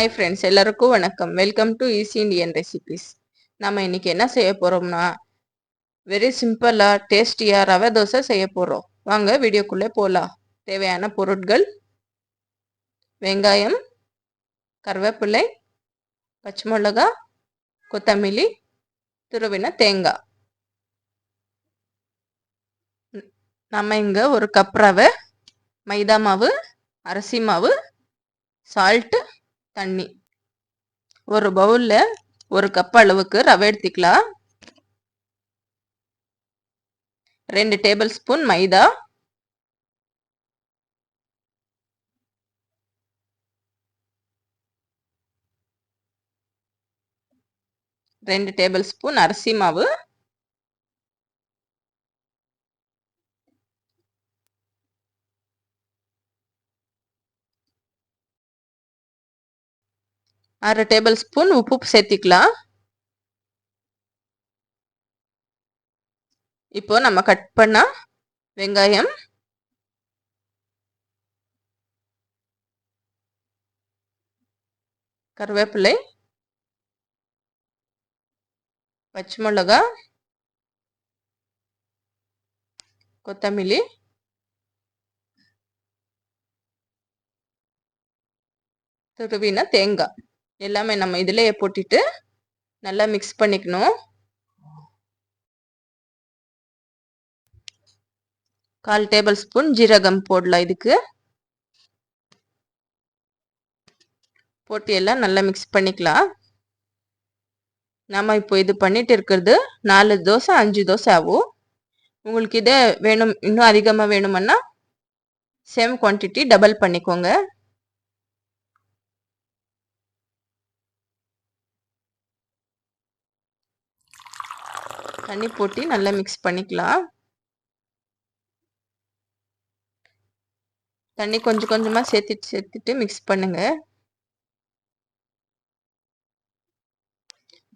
Hi friends, எல்லாருக்கும் வணக்கம். Welcome to easy Indian recipes. நம்ம இன்னைக்கு என்ன செய்ய போறோம்னா, வெரி சிம்பிளா டேஸ்டியா ரவை தோசை செய்ய போறோம். வாங்க வீடியோக்குள்ளே போகலாம். தேவையான பொருட்கள்: வெங்காயம், கருவேப்பிலை, பச்சை மிளகா, கொத்தமல்லி, துருவின தேங்காய். நம்ம இங்க ஒரு கப் ரவை, மைதா மாவு, அரிசி மாவு, சால்ட், தண்ணி. ஒரு பவுல்ல ஒரு கப் அளவுக்கு ரவை எடுத்துக்கலாம். 2 டேபிள் ஸ்பூன் மைதா, 2 டேபிள் ஸ்பூன் அரிசி மாவு, 1/2 டேபிள் ஸ்பூன் உப்பு சேர்த்திக்கலாம். இப்போ நம்ம கட் பண்ண வெங்காயம், கருவேப்பிலை, பச்சை மிளகா, கொத்தமல்லி, துருவின தேங்காய் எல்லாமே நம்ம இதிலேயே போட்டுட்டு நல்லா மிக்ஸ் பண்ணிக்கணும். 1/4 டேபிள் ஸ்பூன் ஜீரகம் போடலாம். இதுக்கு போட்டு எல்லாம் நல்லா மிக்ஸ் பண்ணிக்கலாம். நம்ம இப்போ இது பண்ணிட்டு இருக்கிறது 4 தோசை 5 தோசை ஆகும். உங்களுக்கு இதே வேணும், இன்னும் அதிகமாக வேணும்னா சேம் குவான்டிட்டி டபுள் பண்ணிக்கோங்க. தண்ணி போட்டு நல்லா மிக்ஸ் பண்ணிக்கலாம். தண்ணி கொஞ்சம் கொஞ்சமாக சேர்த்துட்டு மிக்ஸ் பண்ணுங்க.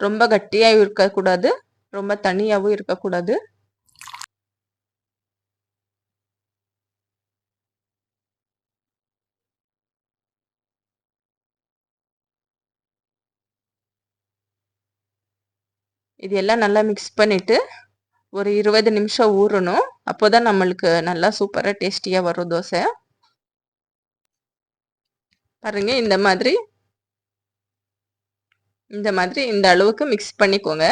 ரொம்ப கட்டியாகவும் இருக்கக்கூடாது, ரொம்ப தண்ணியாகவும் இருக்கக்கூடாது. இது எல்லாம் நல்லா மிக்ஸ் பண்ணிட்டு ஒரு 20 நிமிஷம் ஊறணும். அப்போதான் நம்மளுக்கு நல்லா சூப்பராக டேஸ்டியாக வரும் தோசை. பாருங்க, இந்த மாதிரி இந்த அளவுக்கு மிக்ஸ் பண்ணிக்கோங்க.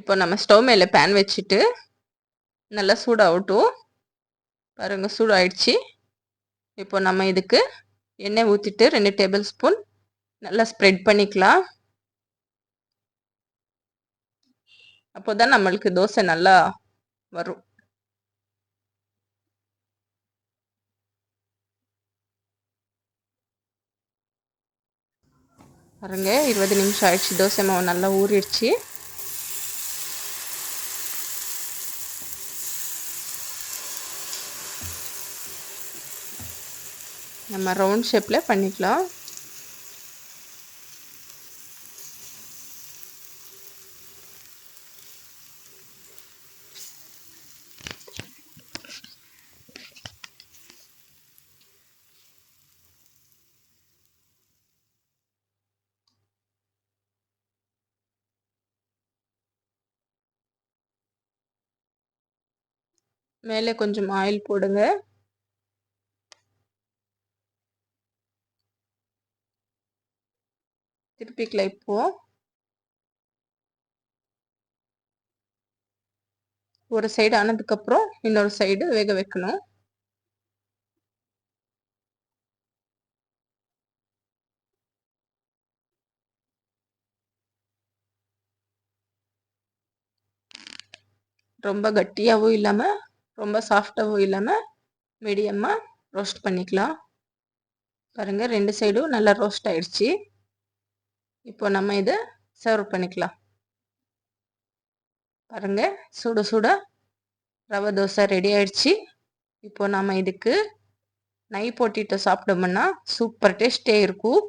இப்போ நம்ம ஸ்டவ் மேலே பேன் வச்சுட்டு நல்லா சூடாகட்டும். பாருங்க, சூடாயிடுச்சு. இப்போ நம்ம இதுக்கு எண்ணெய் ஊற்றிட்டு 2 டேபிள் ஸ்பூன் நல்லா ஸ்ப்ரெட் பண்ணிக்கலாம். அப்போதான் நம்மளுக்கு தோசை நல்லா வரும். பாருங்க, 20 நிமிஷம் ஆயிடுச்சு. தோசை மாவு நல்லா ஊறிடுச்சு. நம்ம ரவுண்ட் ஷேப்பில் பண்ணிக்கலாம். மேலே கொஞ்சம் ஆயில் போடுங்க. திருப்பிக்கலாம். இப்போ ஒரு சைடு ஆனதுக்கப்புறம் இன்னொரு சைடு வேக வைக்கணும். ரொம்ப கட்டியாகவும் இல்லாமல் ரொம்ப சாஃப்டாகவும் இல்லாமல் மீடியமாக ரோஸ்ட் பண்ணிக்கலாம். பாருங்க, 2 சைடும் நல்லா ரோஸ்ட் ஆயிடுச்சு. இப்போ நம்ம இதை சர்வ் பண்ணிக்கலாம். பாருங்க, சுட சுட ரவை தோசை ரெடி ஆயிடுச்சு. இப்போ நம்ம இதுக்கு நெய் போட்டுட்டு சாப்பிட்டோம்னா சூப்பர் டேஸ்டே இருக்கும்.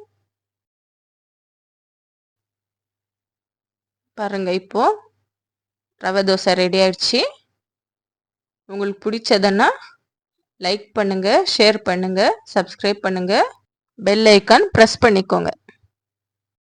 பாருங்க, இப்போ ரவை தோசை ரெடி ஆயிடுச்சு. உங்களுக்கு பிடிச்சதுன்னா லைக் பண்ணுங்க, ஷேர் பண்ணுங்க, சப்ஸ்கிரைப் பண்ணுங்க, பெல் ஐக்கான் ப்ரெஸ் பண்ணிக்கோங்க.